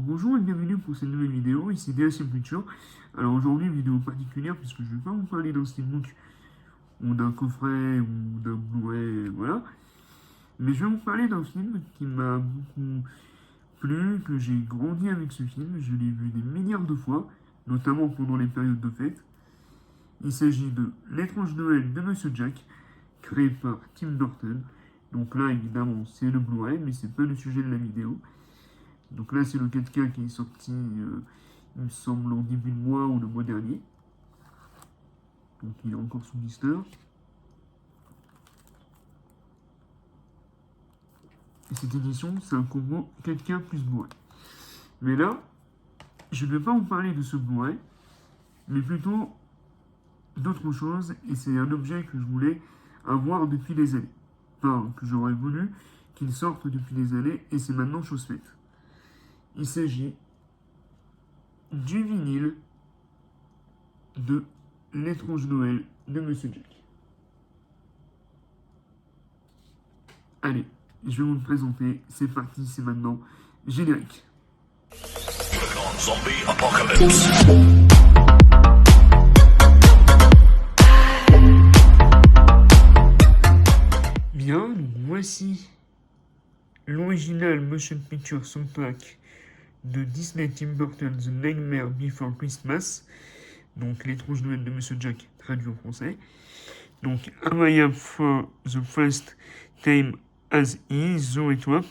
Bonjour et bienvenue pour cette nouvelle vidéo, ici DSM Future. Alors aujourd'hui, vidéo particulière puisque je ne vais pas vous parler d'un steelbook ou d'un coffret ou d'un Blu-ray, voilà. Mais je vais vous parler d'un film qui m'a beaucoup plu, que j'ai grandi avec ce film, je l'ai vu des milliards de fois, notamment pendant les périodes de fête. Il s'agit de L'étrange Noël de Monsieur Jack, créé par Tim Burton. Donc là, évidemment, c'est le Blu-ray, mais c'est pas le sujet de la vidéo. Donc là, c'est le 4K qui est sorti, il me semble, en début de mois ou le mois dernier. Donc il est encore sous blister. Et cette édition, c'est un combo 4K plus Blu-ray. Mais là, je ne vais pas vous parler de ce Blu-ray, mais plutôt d'autre chose. Et c'est un objet que je voulais avoir depuis des années. Enfin, que j'aurais voulu qu'il sorte depuis des années, et c'est maintenant chose faite. Il s'agit du vinyle de L'étrange Noël de Monsieur Jack. Allez, je vais vous le présenter. C'est parti, c'est maintenant. Générique. Zombie Apocalypse. Bien, donc voici l'original motion picture soundtrack de Disney Tim Burton The Nightmare Before Christmas. Donc l'étrange Noël de Monsieur Jack, traduit en français. Donc I Am For the First Time As Is, Zoe Twop,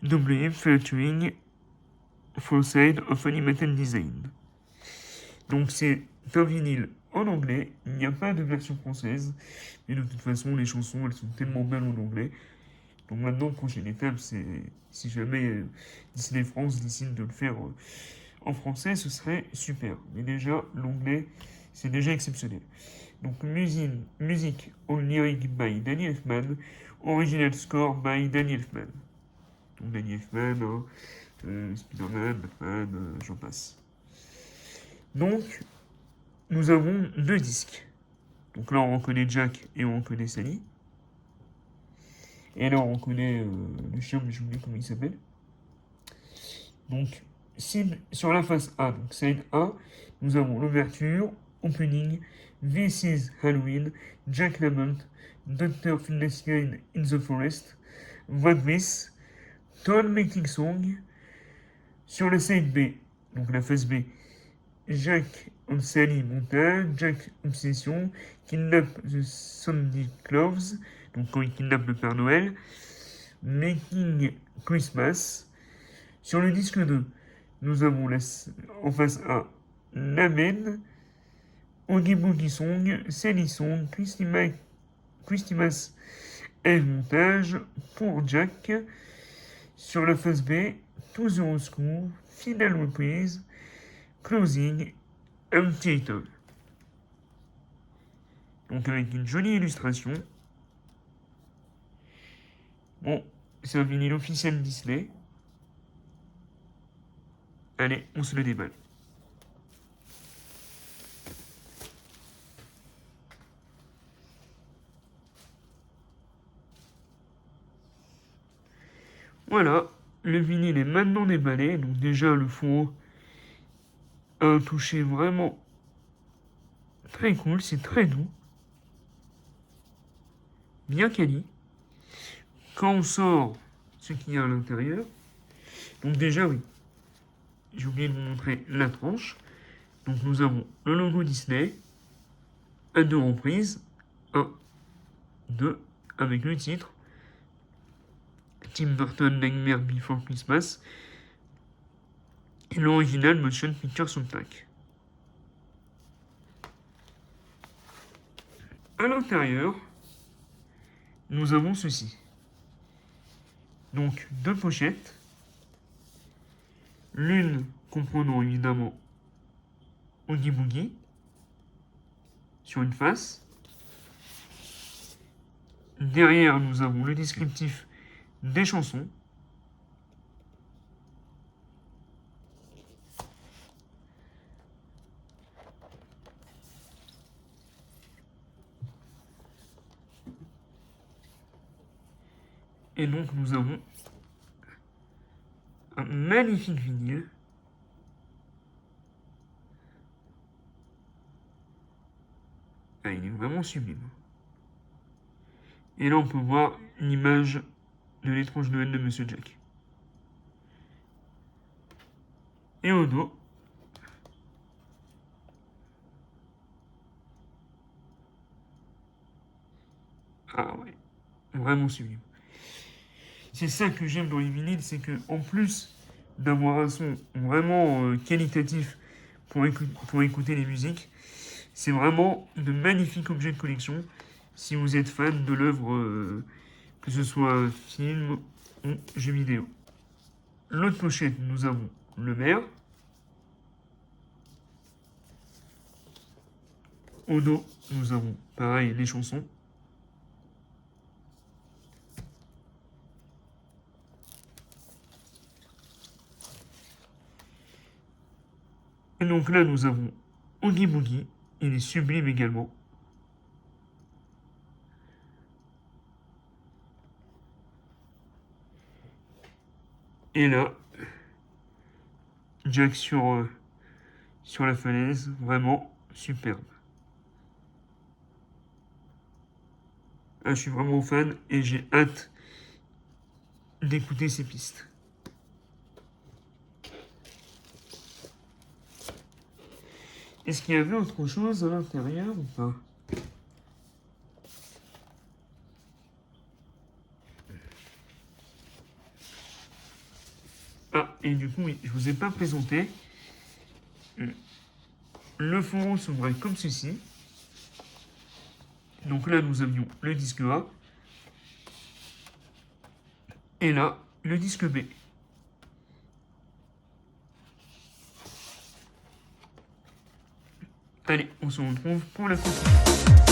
W featuring Foresight of Animated Design. Donc c'est un vinyle en anglais, il n'y a pas de version française, mais de toute façon les chansons elles sont tellement belles en anglais. Donc maintenant, prochaine étape, c'est si jamais Disney France décide de le faire en français, ce serait super. Mais déjà, l'anglais, c'est déjà exceptionnel. Donc musique lyric by Danny Elfman, original score by Danny Elfman. Donc Danny Elfman, Spider-Man, Batman, j'en passe. Donc, nous avons deux disques. Donc là, on reconnaît Jack et on reconnaît Sally. Et là, on reconnaît le chien, mais je me dis comment il s'appelle. Donc, sur la face A, donc side A, nous avons l'ouverture, opening, This is Halloween, Jack Lamont, Dr. Finlayson in the Forest, What This, Toll Making Song. Sur la side B, donc la face B, Jack and Sally montage, Jack Obsession, Kidnap the Sandy Claus, donc quand il kidnappe le Père Noël, Making Christmas. Sur le disque 2, nous avons en face A, L'Amen, Oogie Boogie Song, Sally Song, Christmas Eve montage pour Jack. Sur la face B, To the Rescue, Final Reprise, Closing, Untitled. Donc avec une jolie illustration. Bon, c'est un vinyle officiel Disney. Allez, on se le déballe. Voilà, le vinyle est maintenant déballé. Donc déjà, le fond a un toucher vraiment très cool. C'est très doux. Bien quali. Quand on sort ce qu'il y a à l'intérieur, donc déjà, oui, j'ai oublié de vous montrer la tranche. Donc nous avons le logo Disney à deux reprises. 1, 2, avec le titre. Tim Burton Nightmare Before Christmas. Et l'original Motion Picture Soundtrack. À l'intérieur, nous avons ceci. Donc deux pochettes. L'une comprenant évidemment Oogie Boogie sur une face. Derrière, nous avons le descriptif des chansons. Et donc nous avons un magnifique vinyle Ah, il est vraiment sublime. Et là, on peut voir l'image de l'étrange Noël de Monsieur Jack. Et au dos, ah ouais, vraiment sublime. C'est ça que j'aime dans les vinyles, c'est que en plus d'avoir un son vraiment qualitatif pour écouter les musiques, c'est vraiment de magnifiques objets de collection. Si vous êtes fan de l'œuvre, que ce soit film ou jeu vidéo. L'autre pochette, nous avons le maire. Au dos, nous avons pareil les chansons. Et donc là, nous avons Oogie Boogie. Il est sublime également. Et là, Jack sur la falaise, vraiment superbe. Ah, je suis vraiment fan et j'ai hâte d'écouter ces pistes. Est-ce qu'il y avait autre chose à l'intérieur ou pas? Ah, et du coup, oui, je vous ai pas présenté. Le fond s'ouvrait comme ceci. Donc là, nous avions le disque A. Et là, le disque B. Allez, on se retrouve pour la prochaine.